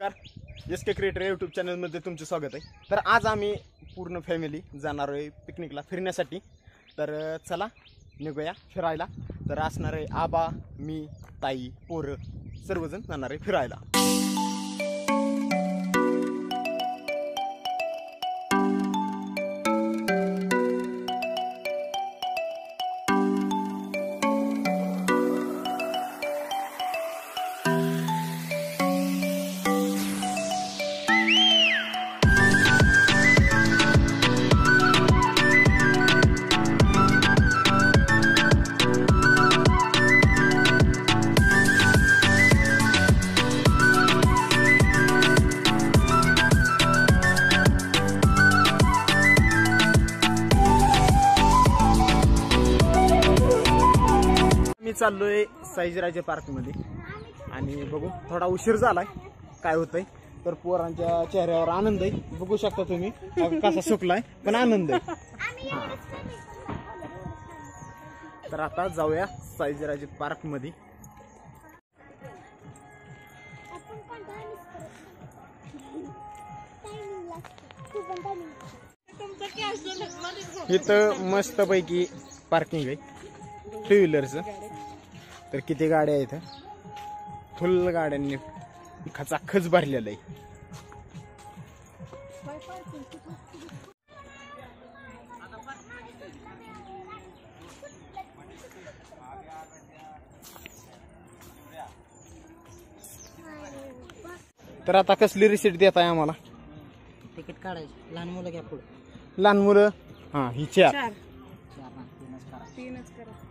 S के creator YouTube चॅनलमध्ये तुमचे स्वागत आहे। तर आज आम्ही पूर्ण फॅमिली जाणार आहे पिकनिकला फिरण्यासाठी। तर चला निघूया फिरायला। तर असणार आहे आबा, मी, ताई, पोरं सर्वजण जाणार आहे फिरायला। चाललोय साईजराजे पार्क मध्ये आणि बघू थोडा उशीर झालाय, काय होतंय तर पोरांच्या चेहऱ्यावर आनंद आहे। बघू शकता तुम्ही कसा सुकलाय, पण आनंद आहे। तर आता जाऊया साईजराजे पार्क मध्ये। इथं मस्त पैकी पार्किंग आहे टू व्हीलरचं। तर किती गाड्या आहेत, फुल गाड्यांनी खचाखच भरलेलं आहे। तर आता कसली रिसीट देत आहे आम्हाला? तिकीट काढायचं, लहान मुलं घ्या पुढे। लहान मुलं हा ही चार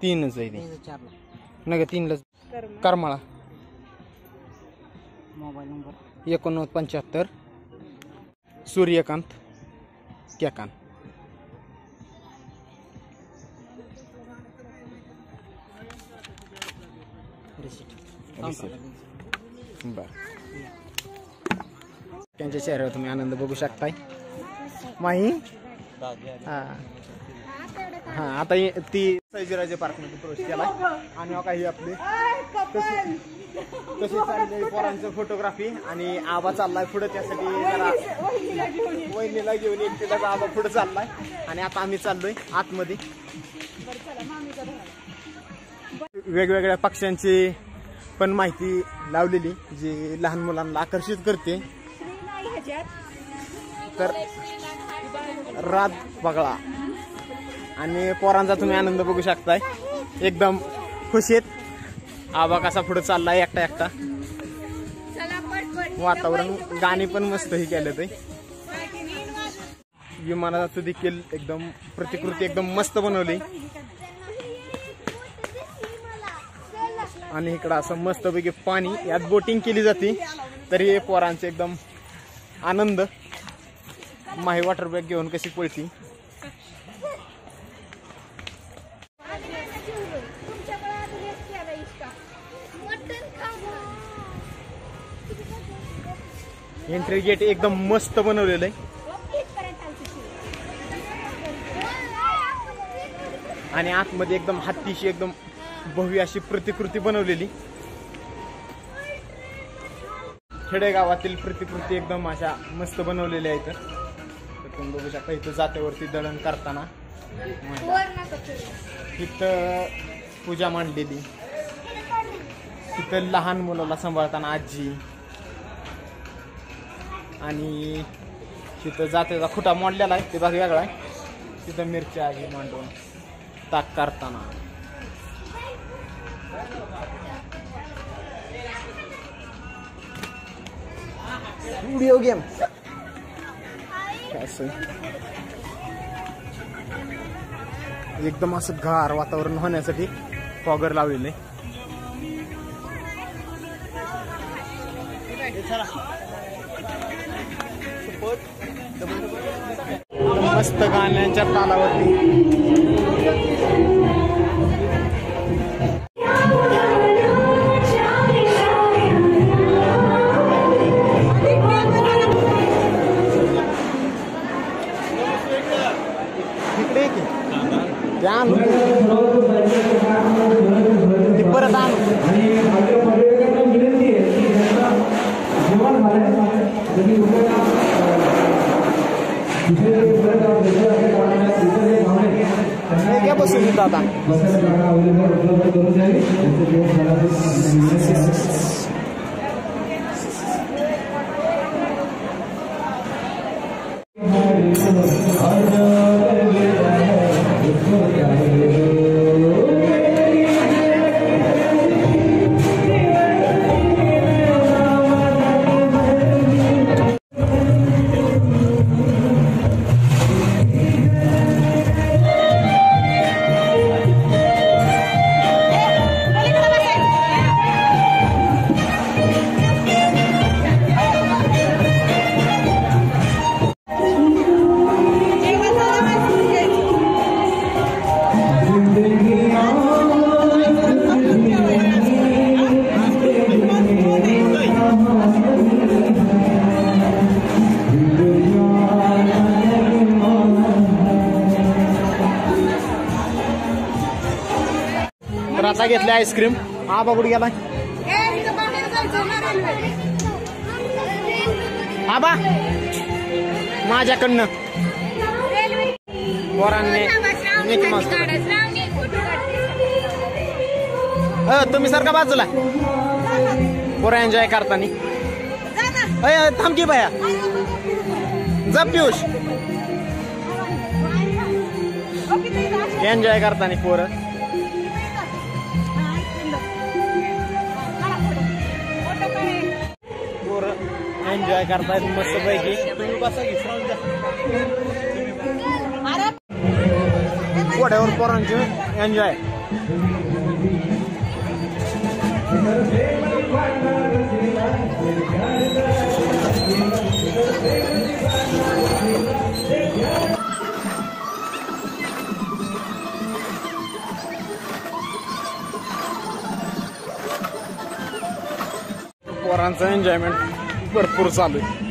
तीनच आहे नग तीनलाच। Karmala mobile number 8975 Suryakant Kekan. बर, त्यांच्या चेहऱ्यावर तुम्ही आनंद बघू शकताय। माही हा आता ती साईजराजे पार्क मध्ये प्रवेश केला आणि काही आपले तशी चालली पोरांचं फोटोग्राफी आणि आबा चाललाय पुढे। त्यासाठी जरा वहिनीला घेऊन एकटीला आबा पुढे चाललाय आणि आता आम्ही चाललोय आतमध्ये। वेगवेगळ्या पक्ष्यांची पण माहिती लावलेली जी लहान मुलांना आकर्षित करते। तर रात बघला आणि पोरांचा तुम्ही आनंद बघू शकताय, एकदम खुश आहेत। आबा कसा पुढे चाललाय एकटा एकटा। वातावरण गाणी पण मस्त ही केलं ते। विमानाचं देखील एकदम प्रतिकृती एकदम मस्त बनवली आणि इकडं असं मस्तपैकी पाणी, यात बोटिंग केली जाते। तर हे पोरांचे एकदम आनंद। माही वॉटर बॅग घेऊन कशी पळती। एंट्री गेट एकदम मस्त बनवलेलं आहे आणि आतमध्ये एकदम हत्तीची एकदम भव्य अशी प्रतिकृती बनवलेली। खेडेगावातील प्रतिकृती एकदम अशा मस्त बनवलेल्या आहेत। तर तुम्ही बघू शकता इथं जात्यावरती दळण करताना इथं पूजा मांडलेली, तिथं लहान मुलाला सांभाळताना आजी, आणि तिथं जात्याचा खुटा मोडलेला आहे ते भाग वेगळा आहे। तिथं मिरच्या आजी मांडून ताक करताना। व्हिडिओ गेम एकदम असं गार वातावरण होण्यासाठी फॉगर लावलेले। मस्त गाण्यांच्या तालावरती इकडे की परत आणू काय बसून येतं आता तर आता घेतले आईस्क्रीम. आबा कुठे गेला आबा माझ्याकडनं पोरांनी तुम्ही सारखा बाजूला पोरा एन्जॉय करतानी थांब की बाया जा पियुष एन्जॉय करतानी पोरं एन्जॉय करतायत मस्त पैकी. तुम्ही बसा की पोट्यावर पोरांचे एन्जॉय. पोरांचं एन्जॉयमेंट भरपूर चालू आहे.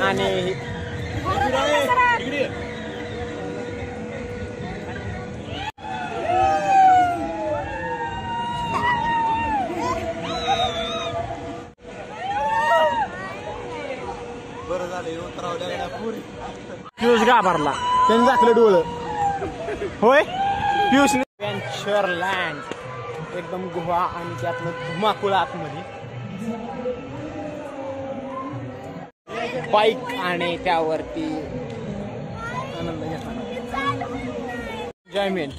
आणि बरं झालं पियुष घाबरला त्यांनी झाकलं डोळं. होय पियुष वेंचर लँड एकदम गुहा आणि त्यातलं धुमाकूळ आतमध्ये बाईक आणि त्यावरती आनंद घेताना एन्जॉयमेंट.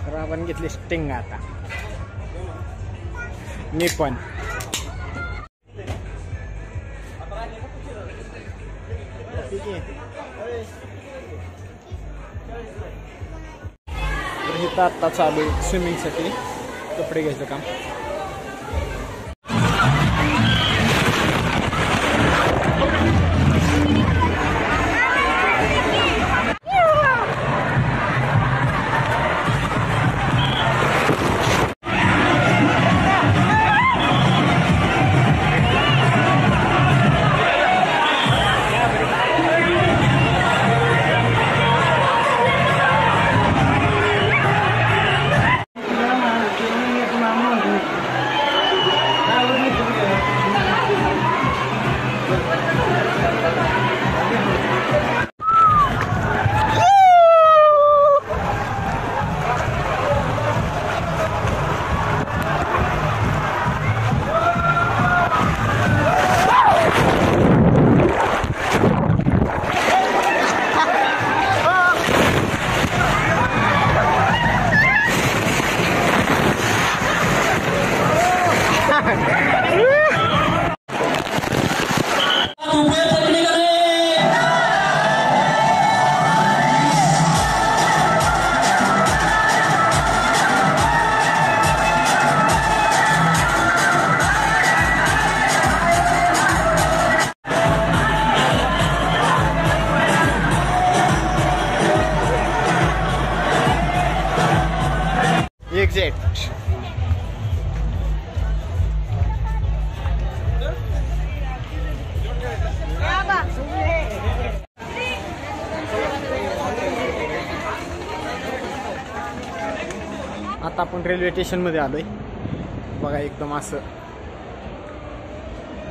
तर आपण घेतली स्टिंग आता मी पण. तर इथं आत्ता चालू स्विमिंगसाठी कपडे घ्यायचं काम. आता आपण रेल्वे स्टेशन मध्ये आलोय बघा. एकदम असं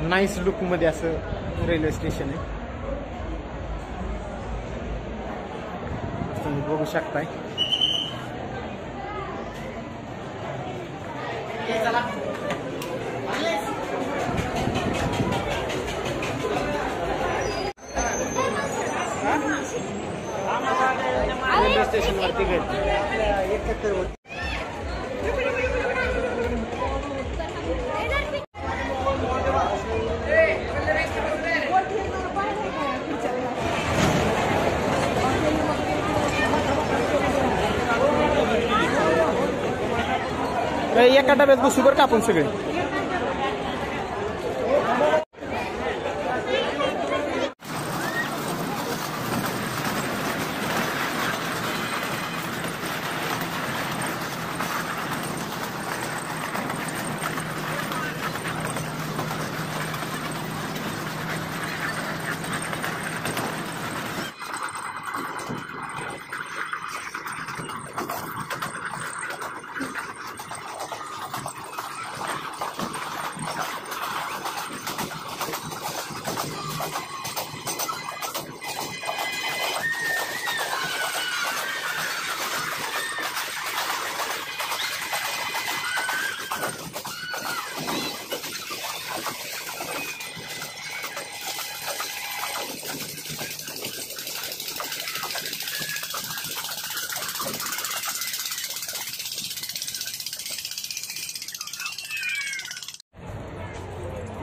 नाईस लुक मध्ये असं रेल्वे स्टेशन आहे. तुम्ही बघू शकताय. रेल्वे स्टेशन वरती गेली. एका डब्यात बसू बरं का आपण सगळे.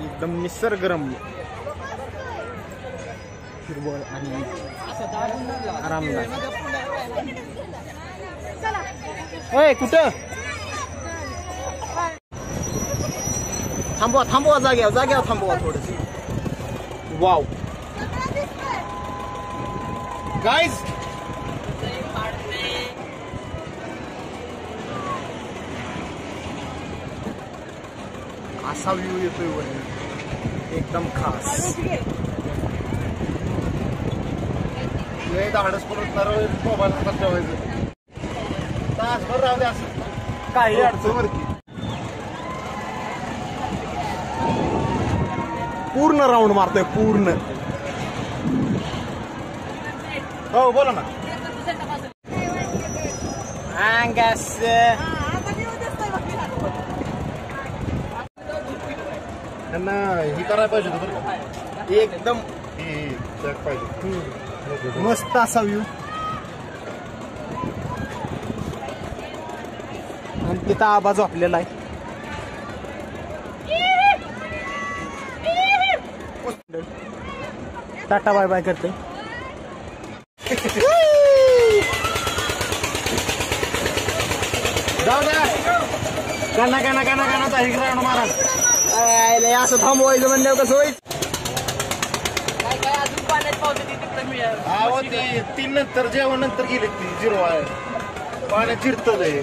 एकदम निसर्गरम्य हिरवळ आणि आरामदायक. होय कुठं थांबवा थांबवा जाग्यावर थांबवा थोडस. वाव गाईज असा व्ह्यू येतोय वर एकदम खास. धाडस करून मोबाईल हातात ठेवायचं तासभर राहू दे असं काही अडचण वरती. पूर्ण राऊंड मारतोय पूर्ण. हो बोला ना. त्यांना ही करायला पाहिजे होतं एकदम पाहिजे. मस्त असा व्ह्यू आणि तिथं आबा झोपलेला आहे. टाटा बाय बाय करते. जाऊ द्या काना राऊंड मारा. असं थांबवायचं म्हणल्यावर कसं होईल. ते 3 नंतर जेवण नंतर गेले ती 0 आहे पाण्यात चिरतच आहे.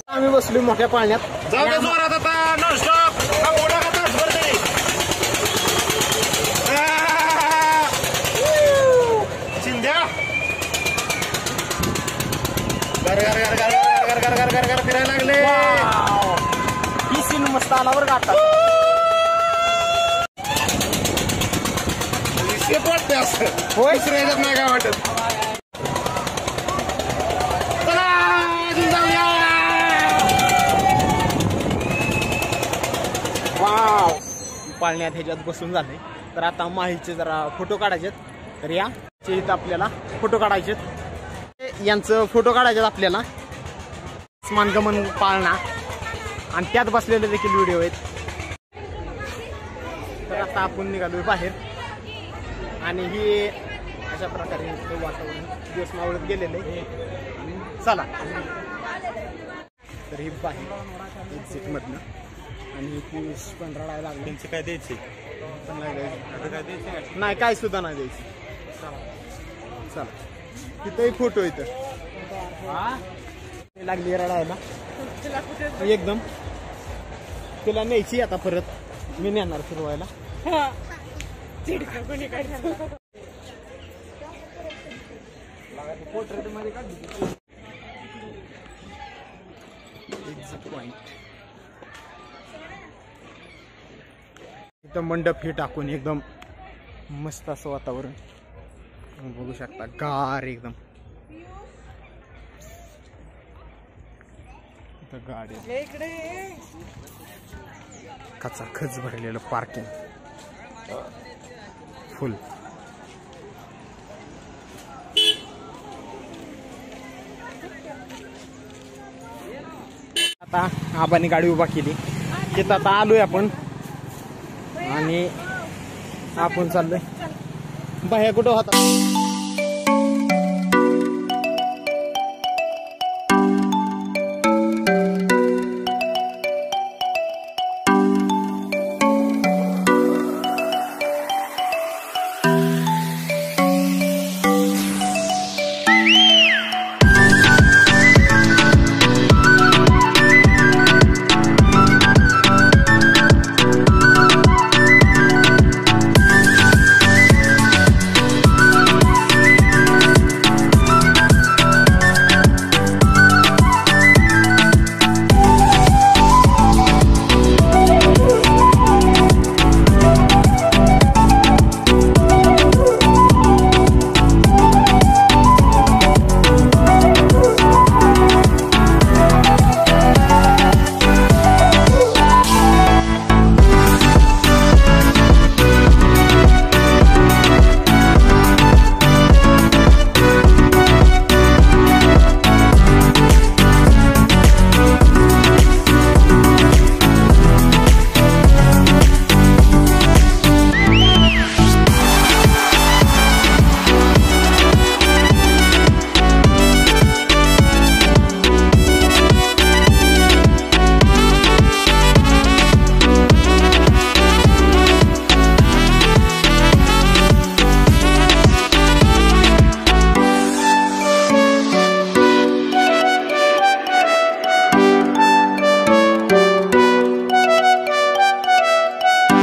आम्ही बसलो मोठ्या पाण्यात. जाऊ दे जोरात आता नॉनस्टॉप चिंध्या घर फिरायला लागले. ही सीन मस्त आला बरं का. वाटते असं होय श्रेयात नाही काय वाटत. वाव पाळण्यात ह्याच्यात बसून झाले. तर आता माहीचे जरा फोटो काढायचे. तर या इथं आपल्याला फोटो काढायचे. यांचं फोटो काढायचे आपल्याला. स्मानगमन पाळणा आणि त्यात बसलेले देखील व्हिडिओ आहेत. तर आता आपण निघालोय बाहेर आणि ही अशा प्रकारे वातावरण दिवस मावळत गेलेलं आहे. चला तर ही बाहेर एक्झिट मधनं आणि पियुष पण रडायला लागले. त्यांचे काय द्यायचे पण नाही काय सुद्धा नाही द्यायचे. चला तिथंही फोटो इथं लागली रडायला एकदम. तिला न्यायची आता परत मी नेणार फिरवायला. पोर्ट्रेट मध्ये काढ लाईट इथं मंडप हे टाकून एकदम मस्त असं वातावरण बघू शकता, गार एकदम. इथं गाडी खचाखच भरलेलं पार्किंग फुल. आता आबाने गाडी उभा केली तिथं आता आलोय आपण आणि आपण चाललोय. बाहेर कुठं होता